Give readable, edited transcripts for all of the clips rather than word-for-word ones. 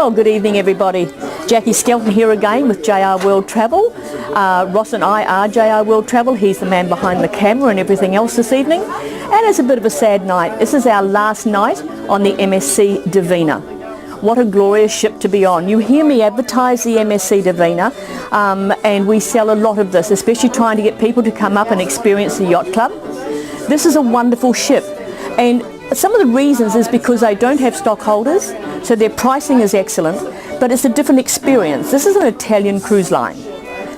Well, good evening everybody. Jackie Skelton here again with JR World Travel. Ross and I are JR World Travel. He's the man behind the camera and everything else this evening. And it's a bit of a sad night. This is our last night on the MSC Divina. What a glorious ship to be on. You hear me advertise the MSC Divina, and we sell a lot of this, especially trying to get people to come up and experience the Yacht Club. This is a wonderful ship, and some of the reasons is because they don't have stockholders, so their pricing is excellent, but it's a different experience. This is an Italian cruise line,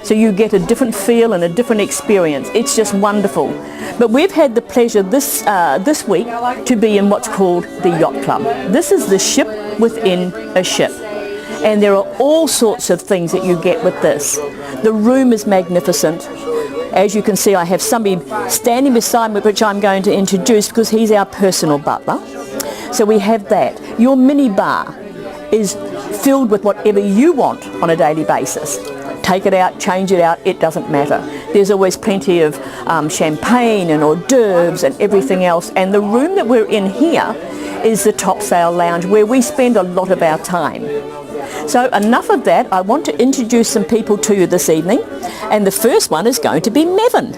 so you get a different feel and a different experience. It's just wonderful. But we've had the pleasure this week to be in what's called the Yacht Club. This is the ship within a ship, and there are all sorts of things that you get with this. The room is magnificent. As you can see, I have somebody standing beside me, which I'm going to introduce because he's our personal butler. So we have that. Your mini bar is filled with whatever you want on a daily basis. Take it out, change it out, it doesn't matter. There's always plenty of champagne and hors d'oeuvres and everything else. And the room that we're in here is the top sail lounge, where we spend a lot of our time. So enough of that. I want to introduce some people to you this evening, and the first one is going to be Mevin.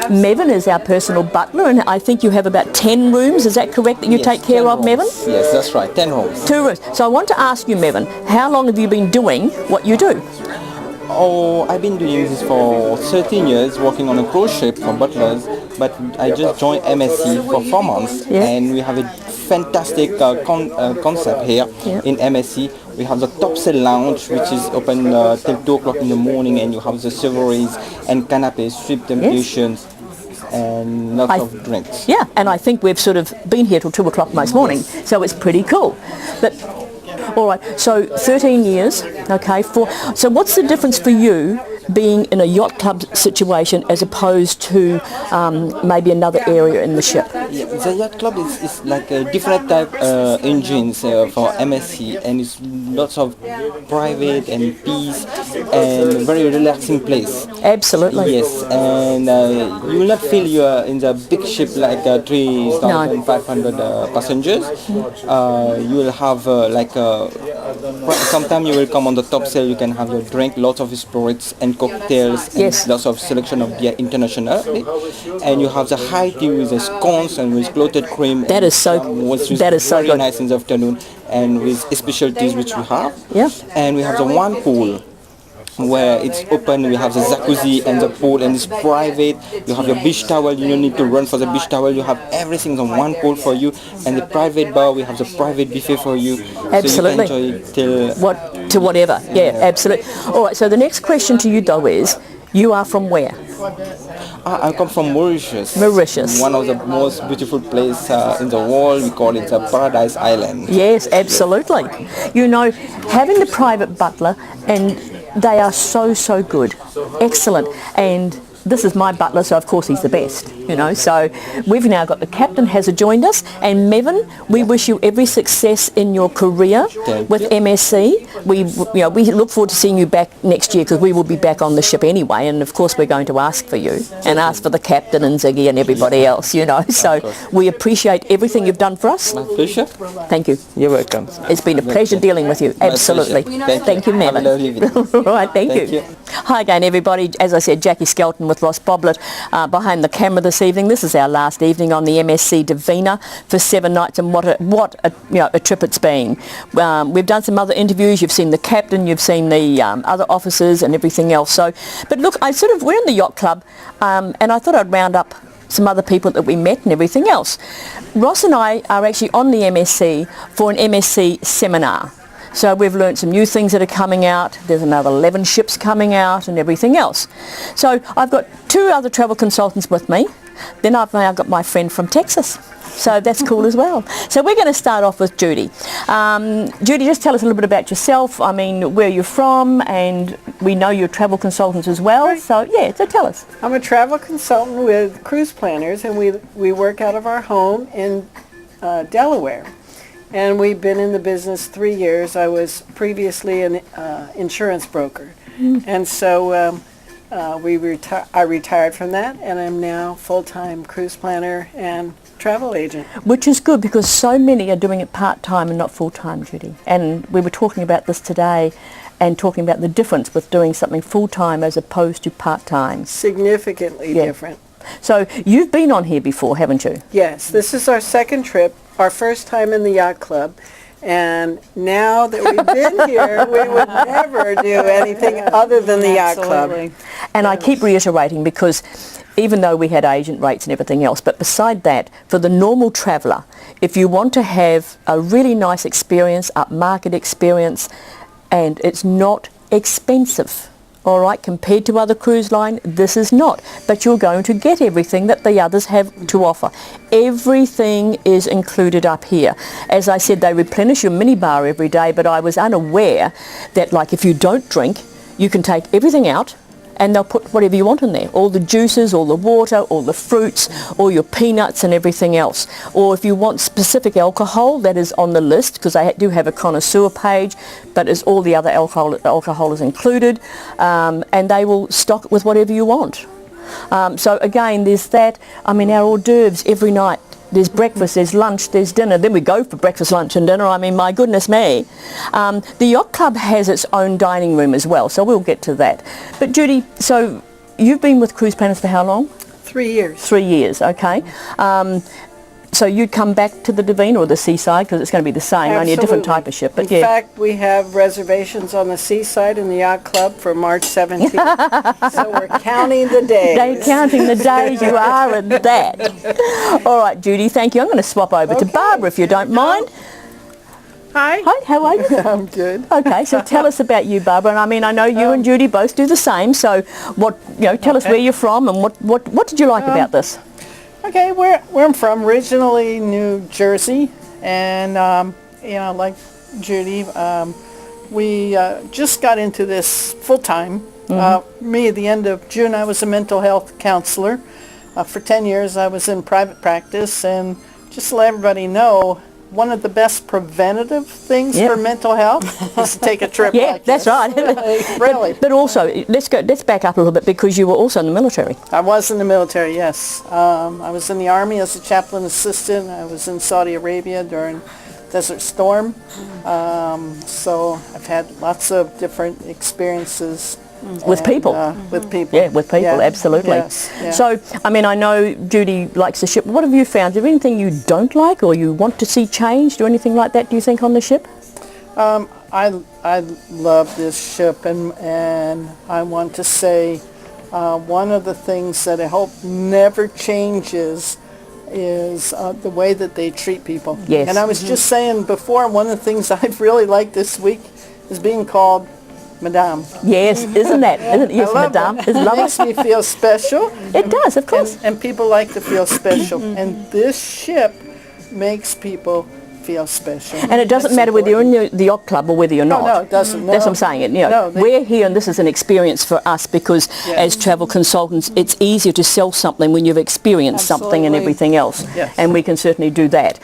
Mevin is our personal butler, and I think you have about 10 rooms, is that correct, that you take care of, Mevin? Yes, that's right, 10 rooms. 2 rooms. So I want to ask you, Mevin, how long have you been doing what you do? Oh, I've been doing this for 13 years, working on a cruise ship for Butlers, but I just joined MSC for 4 months, and we have a fantastic concept here in MSC. We have the top sail lounge, which is open till 2 o'clock in the morning, and you have the chivalries and canapes, strip temptations, and lots of drinks. Yeah, and I think we've sort of been here till 2 o'clock most morning, so it's pretty cool. But all right, so 13 years, okay. So what's the difference for you being in a yacht club situation as opposed to maybe another area in the ship? Yeah, the yacht club is like a different type engines for MSC, and it's lots of private and peace and very relaxing place. Absolutely. Yes, and you will not feel you are in the big ship like 3,500 passengers. You will have sometimes you will come on the top sail, you can have your drink, lots of spirits and cocktails, and lots of selection of beer internationally, and you have the high tea with the scones and with clotted cream. That is so very nice in the afternoon, and with specialties which we have. Yeah. And we have the one pool where it's open. We have the jacuzzi and the pool, and it's private. You have your beach towel, you don't need to run for the beach towel. You have everything on one pool for you, and the private bar, we have the private buffet for you. Absolutely. So you can enjoy it to whatever. Yeah, absolutely. All right, so the next question to you though is, you are from where? I come from Mauritius. Mauritius. One of the most beautiful places in the world. We call it the Paradise Island. Yes, absolutely. You know, having the private butler, and they are so good, excellent, and this is my butler, so of course he's the best, you know. So we've now got the captain has joined us, and Mevin, we wish you every success in your career with MSC. We look forward to seeing you back next year, because we will be back on the ship anyway, and of course we're going to ask for you and ask for the captain and Ziggy and everybody else, you know. So we appreciate everything you've done for us. My pleasure. Thank you. You're welcome. It's been a pleasure dealing with you. Absolutely. Thank you, Mevin. All right, thank you. Hi again, everybody. As I said, Jackie Skelton with Ross Butler behind the camera this evening. This is our last evening on the MSC Divina for 7 nights, and what a trip it's been. We've done some other interviews. You've seen the captain, you've seen the other officers and everything else. So, but look, we're in the Yacht Club, and I thought I'd round up some other people that we met and everything else. Ross and I are actually on the MSC for an MSC seminar. So we've learned some new things that are coming out. There's another 11 ships coming out and everything else. So I've got 2 other travel consultants with me. Then I've now got my friend from Texas. So that's cool as well. So we're going to start off with Judy. Judy, just tell us a little bit about yourself. I mean, where you're from, and we know you're travel consultants as well. Right. So yeah, so tell us. I'm a travel consultant with Cruise Planners, and we work out of our home in Delaware. And we've been in the business 3 years. I was previously an insurance broker. And so I retired from that, and I'm now full-time cruise planner and travel agent. Which is good because so many are doing it part-time and not full-time, Judy. And we were talking about this today and talking about the difference with doing something full-time as opposed to part-time. Significantly different. So you've been on here before, haven't you? Yes, this is our second trip, our first time in the Yacht Club. And now that we've been here, we would never do anything other than the Yacht Club. And I keep reiterating because even though we had agent rates and everything else, but beside that, for the normal traveller, if you want to have a really nice experience, upmarket experience, and it's not expensive, all right, compared to other cruise line, this is not. But you're going to get everything that the others have to offer. Everything is included up here. As I said, they replenish your minibar every day, but I was unaware that, like, if you don't drink, you can take everything out and they'll put whatever you want in there. All the juices, all the water, all the fruits, all your peanuts and everything else. Or if you want specific alcohol, that is on the list, because I do have a connoisseur page, but it's all the other alcohol is included, and they will stock it with whatever you want. So again, there's that. I mean, our hors d'oeuvres every night. There's breakfast, there's lunch, there's dinner. Then we go for breakfast, lunch and dinner. I mean, my goodness me. The Yacht Club has its own dining room as well, so we'll get to that. But Judy, so you've been with Cruise Planners for how long? 3 years. 3 years, okay. So you'd come back to the Divina or the Seaside, because it's going to be the same, only a different type of ship. But in fact, we have reservations on the Seaside in the Yacht Club for March 17th. So we're counting the days. They're counting the days, you are at that. All right, Judy, thank you. I'm going to swap over to Barbara, if you don't mind. Hi. Hi, how are you? I'm good. Okay, so tell us about you, Barbara. And I mean, I know you and Judy both do the same. So, tell us where you're from and what did you like about this? Okay, where I'm from, originally New Jersey, and like Judy, we just got into this full time. Me, at the end of June, I was a mental health counselor. For 10 years, I was in private practice, and just to let everybody know, one of the best preventative things for mental health is to take a trip like that's this. right. Really. But also, let's back up a little bit, because you were also in the military. I was in the military, yes. I was in the Army as a chaplain assistant. I was in Saudi Arabia during Desert Storm. So I've had lots of different experiences. With people. With people. Yeah, with people, absolutely. Yes, yeah. So, I mean, I know Judy likes the ship. What have you found? Is there anything you don't like or you want to see changed or anything like that, do you think, on the ship? I love this ship, and I want to say one of the things that I hope never changes is the way that they treat people. Yes. And I was just saying before, one of the things I've really liked this week is being called Madame. Yes, isn't that? Yes, Madame. It's It lovely. makes me feel special. It does, of course. And people like to feel special. And this ship makes people feel special. And it doesn't matter whether you're in the Yacht Club or whether you're not. No, it doesn't. That's what I'm saying. We're here, and this is an experience for us because as travel consultants, it's easier to sell something when you've experienced something and everything else. Yes. And we can certainly do that.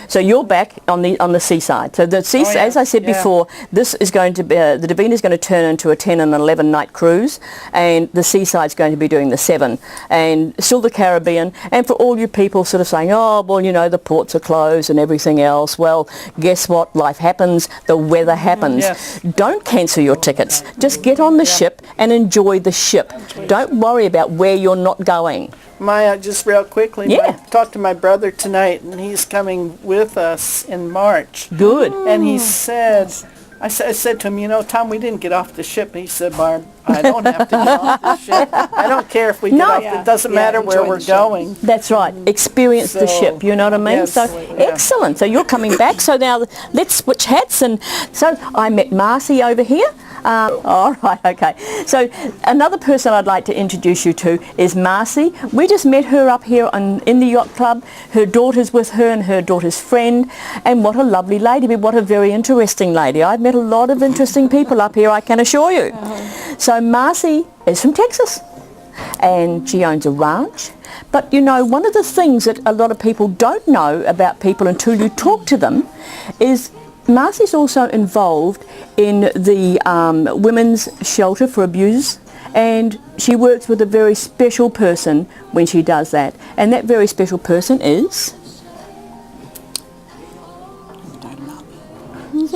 So you're back on the Seaside. So the Seaside, as I said before, this is going to be the Divina is going to turn into a 10 and 11 night cruise, and the Seaside's going to be doing the 7, and still the Caribbean. And for all you people sort of saying, oh well, the ports are closed and everything else. Well, guess what? Life happens. The weather happens. Yes. Don't cancel your tickets. Just get on the ship and enjoy the ship. Don't worry about where you're not going. Maya, just real quickly, I talked to my brother tonight, and he's coming with us in March. Good. And he said, I said to him, Tom, we didn't get off the ship. He said, Barb, I don't have to get off the ship. I don't care if we get off. It doesn't matter where we're going. That's right. Experience the ship, you know what I mean? Yes, so, excellent. So you're coming back. So now let's switch hats. And so I met Marcy over here. All right, okay. So another person I'd like to introduce you to is Marcy. We just met her up here in the Yacht Club. Her daughter's with her and her daughter's friend. And what a lovely lady. What a very interesting lady. I've met a lot of interesting people up here, I can assure you. So Marcy is from Texas, and she owns a ranch. But one of the things that a lot of people don't know about people until you talk to them is Marcy's also involved in the women's shelter for abusers, and she works with a very special person when she does that. And that very special person is?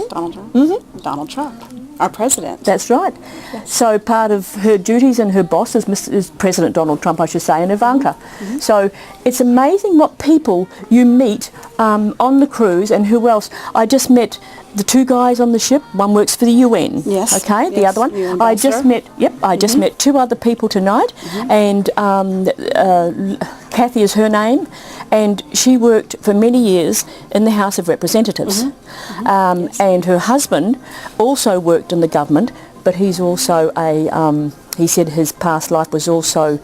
Donald Trump. Donald Trump, our president. That's right. Yes. So part of her duties and her boss is President Donald Trump, I should say, and Ivanka. So it's amazing what people you meet on the cruise, and who else. I just met the two guys on the ship. One works for the UN. Yes. Okay. Yes, the other one. UN I just met. Yep. I just met two other people tonight, and Kathy is her name, and she worked for many years in the House of Representatives. And her husband also worked in the government, but he's also he said his past life was also,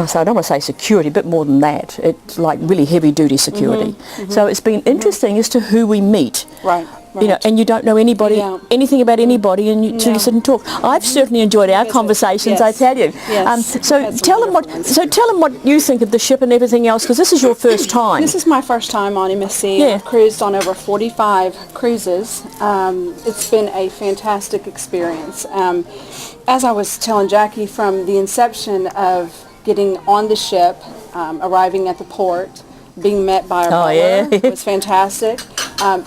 so I don't want to say security, but more than that. It's like really heavy duty security. So it's been interesting as to who we meet. Right. You know, and you don't know anybody, anything about anybody, and you sit and talk. I've certainly enjoyed our conversations, I tell you. So tell them what you think of the ship and everything else, because this is your first time. This is my first time on MSC. Yeah. I've cruised on over 45 cruises. It's been a fantastic experience. As I was telling Jackie, from the inception of getting on the ship, arriving at the port, being met by our butler was fantastic.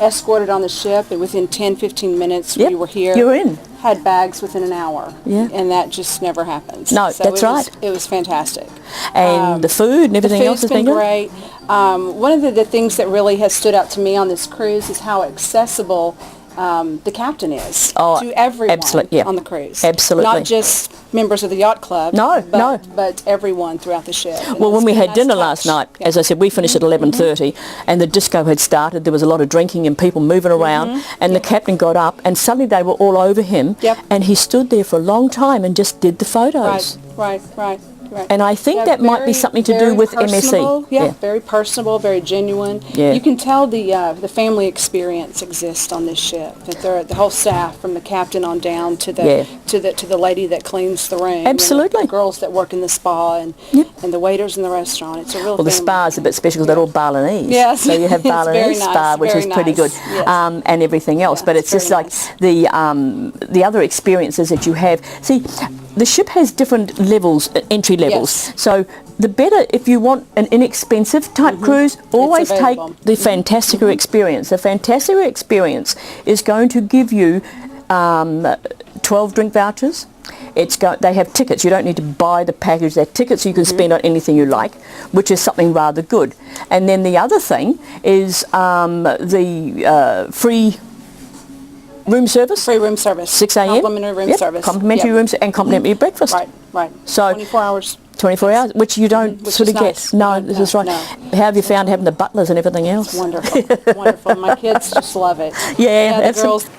Escorted on the ship, and within 10-15 minutes we were here. You're in. Had bags within an hour. Yeah. And that just never happens. No, so that's right. It was fantastic. And the food and everything else has been been good? great. One of the things that really has stood out to me on this cruise is how accessible the captain is to everyone on the cruise. Absolutely. Not just members of the Yacht Club. But everyone throughout the ship. And well, when we had nice dinner touch. last night, as I said, we finished at 11:30, and the disco had started. There was a lot of drinking and people moving around, and the captain got up, and suddenly they were all over him, and he stood there for a long time and just did the photos. Right. And I think that might be something to do with MSC. Yeah, very personable, very genuine. Yeah. You can tell the family experience exists on this ship. That the whole staff, from the captain on down to the lady that cleans the room. Absolutely. And the girls that work in the spa and the waiters in the restaurant. It's a real. Well, the spa's a bit special because they're all Balinese. Yes. So you have Balinese spa, which is pretty good, and everything else. But it's just like the other experiences that you have. See, the ship has different levels, entry levels. So the better, if you want an inexpensive type cruise, always take the Fantastica experience. The Fantastica experience is going to give you 12 drink vouchers. They have tickets. You don't need to buy the package. They're tickets you can spend on anything you like, which is something rather good. And then the other thing is the free room service. Free room service. 6 a.m. Complimentary room service. Complimentary rooms and complimentary breakfast. Right. So 24 hours. 24 hours, which you don't sort of nice. get. No, this is right. No. How have you found having the butlers and everything else? It's wonderful. Wonderful. My kids just love it. Yeah, the girls.